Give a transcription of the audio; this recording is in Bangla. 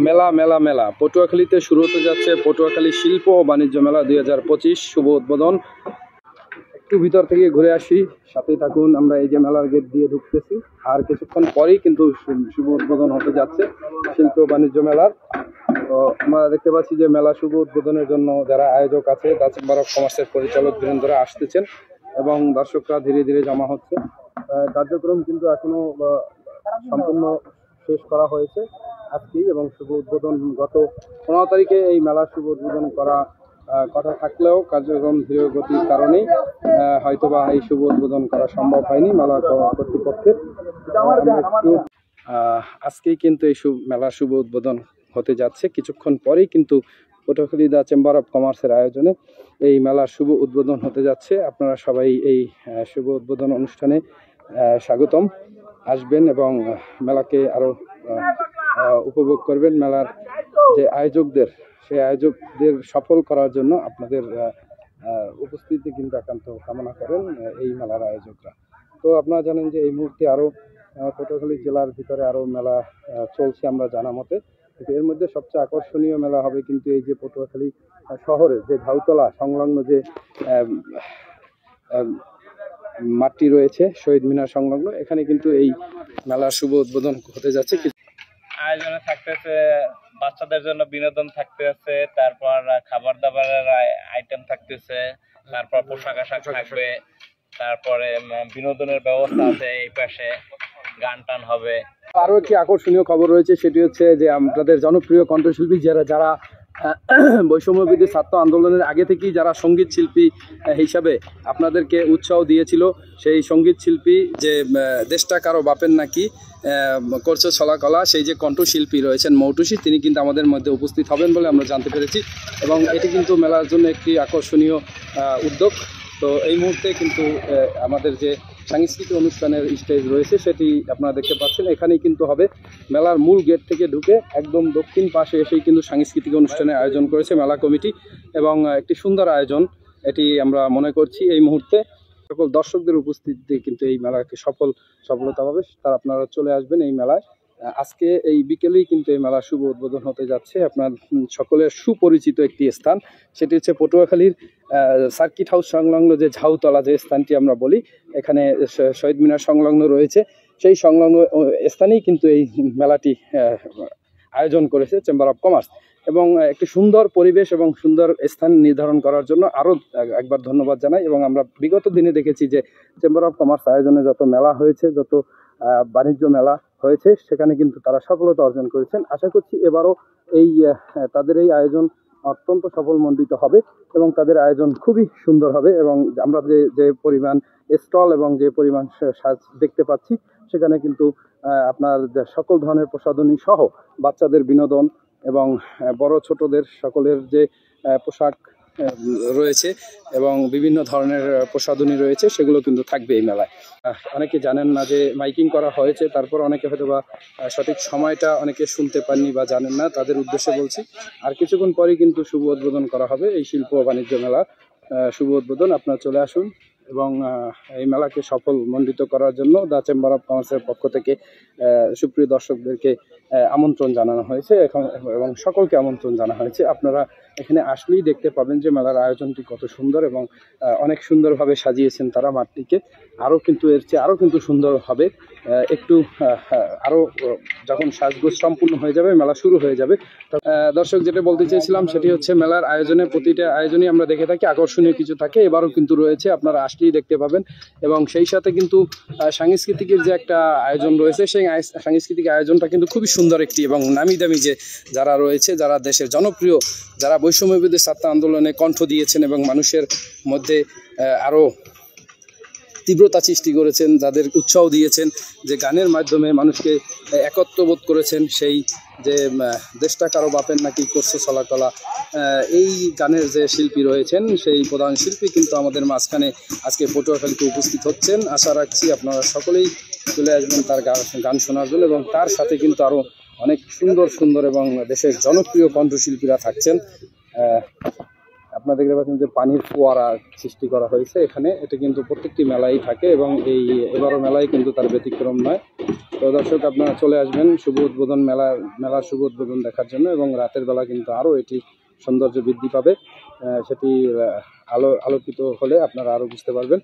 মেলা মেলা মেলা পটুয়াখালীতে শুরু হতে যাচ্ছে পটুয়াখালী শিল্প ও বাণিজ্য মেলা 2025 শুভ উদ্বোধন। একটু ভিতর থেকে ঘুরে আসি, সাথেই থাকুন। আমরা এই যে মেলার গেট দিয়ে ঢুকতেছি, আর কিছুক্ষণ পরেই কিন্তু শুভ উদ্বোধন হতে যাচ্ছে শিল্প ও বাণিজ্য মেলার। তো আমরা দেখতে পাচ্ছি যে মেলা শুভ উদ্বোধনের জন্য যারা আয়োজক আছে, দা চেম্বার অফ কমার্সের পরিচালক বীরেন্দ্ররা আসতেছেন এবং দর্শকরা ধীরে ধীরে জমা হচ্ছে। কার্যক্রম কিন্তু এখনো সম্পূর্ণ শেষ করা হয়েছে আজকেই, এবং শুভ উদ্বোধন গত 15 তারিখে এই মেলার শুভ উদ্বোধন করা কথা থাকলেও কার্যক্রম ধীর গতির কারণেই হয়তোবা এই শুভ উদ্বোধন করা সম্ভব হয়নি মেলা কর্তৃপক্ষের। আজকেই কিন্তু এই মেলার শুভ উদ্বোধন হতে যাচ্ছে, কিছুক্ষণ পরেই কিন্তু পটুয়াখালী দা চেম্বার অফ কমার্সের আয়োজনে এই মেলার শুভ উদ্বোধন হতে যাচ্ছে। আপনারা সবাই এই শুভ উদ্বোধন অনুষ্ঠানে স্বাগতম, আসবেন এবং মেলাকে আরো উপভোগ করবেন। মেলার যে আয়োজকদের, সেই আয়োজকদের সফল করার জন্য আপনাদের উপস্থিতি কিন্তু একান্ত কামনা করেন এই মেলার আয়োজকরা। তো আপনারা জানেন যে এই মুহূর্তে আরো পটুয়াখালী জেলার ভিতরে আরো মেলা চলছে আমরা জানা মতে। এর মধ্যে সবচেয়ে আকর্ষণীয় মেলা হবে কিন্তু এই যে পটুয়াখালী শহরের যে ঝাউতলা সংলগ্ন যে মাঠটি রয়েছে শহীদ মিনার সংলগ্ন, এখানে কিন্তু এই মেলার শুভ উদ্বোধন হতে যাচ্ছে। আয়োজনে থাকতেছে বাচ্চাদের জন্য বিনোদন থাকতেছে, তারপর খাবার দাবারের আইটেম থাকতেছে, তারপর পোশাক আশাক থাকবে, তারপরে বিনোদনের ব্যবস্থা আছে, এই পাশে গান টান হবে। আরো একটি আকর্ষণীয় খবর রয়েছে, সেটি হচ্ছে যে আমাদের জনপ্রিয় কণ্ঠশিল্পী যারা বৈষম্য বিরোধী ছাত্র আন্দোলনের আগে থেকেই যারা সঙ্গীত শিল্পী হিসাবে আপনাদেরকে উৎসাহ দিয়েছিল, সেই সঙ্গীত শিল্পী যে দেশটা কারো বাপের নাকি করছে ছলাকলা, সেই যে কণ্ঠশিল্পী রয়েছেন মৌটুসী, তিনি কিন্তু আমাদের মধ্যে উপস্থিত হবেন বলে আমরা জানতে পেরেছি, এবং এটি কিন্তু মেলার জন্য একটি আকর্ষণীয় উদ্যোগ। তো এই মুহূর্তে কিন্তু আমাদের যে সাংস্কৃতিক অনুষ্ঠানের স্টেজ রয়েছে সেটি আপনারা দেখতে পাচ্ছেন, এখানেই কিন্তু হবে। মেলার মূল গেট থেকে ঢুকে একদম দক্ষিণ পাশে এসেই কিন্তু সাংস্কৃতিক অনুষ্ঠানের আয়োজন করেছে মেলা কমিটি, এবং একটি সুন্দর আয়োজন এটি আমরা মনে করছি। এই মুহূর্তে সকল দর্শকদের উপস্থিতিতে কিন্তু এই মেলাকে সফলতা পাবে, তারা আপনারা চলে আসবেন এই মেলায়। আজকে এই বিকেলেই কিন্তু এই মেলার শুভ উদ্বোধন হতে যাচ্ছে। আপনার সকলের সুপরিচিত একটি স্থান, সেটি হচ্ছে পটুয়াখালীর সার্কিট হাউস সংলগ্ন যে ঝাউতলা যে স্থানটি আমরা বলি, এখানে শহীদ মিনার সংলগ্ন রয়েছে, সেই সংলগ্ন স্থানেই কিন্তু এই মেলাটি আয়োজন করেছে চেম্বার অফ কমার্স, এবং একটি সুন্দর পরিবেশ এবং সুন্দর স্থান নির্ধারণ করার জন্য আরও একবার ধন্যবাদ জানাই। এবং আমরা বিগত দিনে দেখেছি যে চেম্বার অফ কমার্স আয়োজনে যত মেলা হয়েছে, যত বাণিজ্য মেলা হয়েছে, সেখানে কিন্তু তারা সফলতা অর্জন করেছেন। আশা করছি এবারও তাদের এই আয়োজন অত্যন্ত সফলমণ্ডিত হবে এবং তাদের আয়োজন খুবই সুন্দর হবে। এবং আমরা যে পরিমাণ স্টল এবং যে পরিমাণ সাজ দেখতে পাচ্ছি, সেখানে কিন্তু আপনার সকল ধরনের প্রসাধনী সহ বাচ্চাদের বিনোদন এবং বড় ছোটদের সকলের যে পোশাক রয়েছে এবং বিভিন্ন ধরনের প্রসাধনী রয়েছে, সেগুলো কিন্তু থাকবে এই মেলায়। অনেকে জানেন না যে মাইকিং করা হয়েছে, তারপর অনেকে হয়তো বা সঠিক সময়টা অনেকে শুনতে পাননি বা জানেন না, তাদের উদ্দেশ্যে বলছি। আর কিছুক্ষণ পরেই কিন্তু শুভ উদ্বোধন করা হবে এই শিল্প ও বাণিজ্য মেলা শুভ উদ্বোধন। আপনারা চলে আসুন এবং এই মেলাকে সফলমণ্ডিত করার জন্য দা চেম্বার অফ কমার্সের পক্ষ থেকে সুপ্রিয় দর্শকদেরকে আমন্ত্রণ জানানো হয়েছে এবং সকলকে আমন্ত্রণ জানানো হয়েছে। আপনারা এখানে আসলেই দেখতে পাবেন যে মেলার আয়োজনটি কত সুন্দর এবং অনেক সুন্দরভাবে সাজিয়েছেন তারা মাঠটিকে। আরও কিন্তু এর চেয়ে আরও কিন্তু সুন্দর হবে, একটু আরও যখন সাজগোজ সম্পূর্ণ হয়ে যাবে, মেলা শুরু হয়ে যাবে। দর্শক, যেটা বলতে চেয়েছিলাম সেটি হচ্ছে মেলার আয়োজনে প্রতিটা আয়োজনই আমরা দেখে থাকি আকর্ষণীয় কিছু থাকে, এবারও কিন্তু রয়েছে, আপনারা আসলেই দেখতে পাবেন। এবং সেই সাথে কিন্তু সাংস্কৃতিকের যে একটা আয়োজন রয়েছে, সেই সাংস্কৃতিক আয়োজনটা কিন্তু খুবই সুন্দর একটি, এবং নামি দামি যে যারা রয়েছে, যারা দেশের জনপ্রিয়, যারা বৈষম্য বিরোধী ছাত্র আন্দোলনে কণ্ঠ দিয়েছেন এবং মানুষের মধ্যে আরও তীব্রতা সৃষ্টি করেছেন, যাদের উৎসাহ দিয়েছেন, যে গানের মাধ্যমে মানুষকে একত্রবোধ করেছেন, সেই যে দেশটা কারো বাপের নাকি করছে ছলাকলা, এই গানের যে শিল্পী রয়েছেন, সেই প্রধান শিল্পী কিন্তু আমাদের মাঝখানে আজকে পটুয়াখালীতে উপস্থিত হচ্ছেন। আশা রাখছি আপনারা সকলেই চলে আসবেন তার গান শোনার জন্য, এবং তার সাথে কিন্তু আরও অনেক সুন্দর সুন্দর এবং দেশের জনপ্রিয় কণ্ঠশিল্পীরা থাকছেন। আপনারা দেখতে পাচ্ছেন যে পানির ফোয়ারা সৃষ্টি করা হয়েছে এখানে, এটা কিন্তু প্রত্যেকটি মেলায় থাকে এবং এবারও মেলায় কিন্তু তার ব্যতিক্রম নয়। তো দর্শক আপনারা চলে আসবেন শুভ উদ্বোধন মেলার শুভ উদ্বোধন দেখার জন্য, এবং রাতের বেলা কিন্তু আরও এটি সৌন্দর্য বৃদ্ধি পাবে, সেটি আলোকিত হলে আপনারা আরও বুঝতে পারবেন।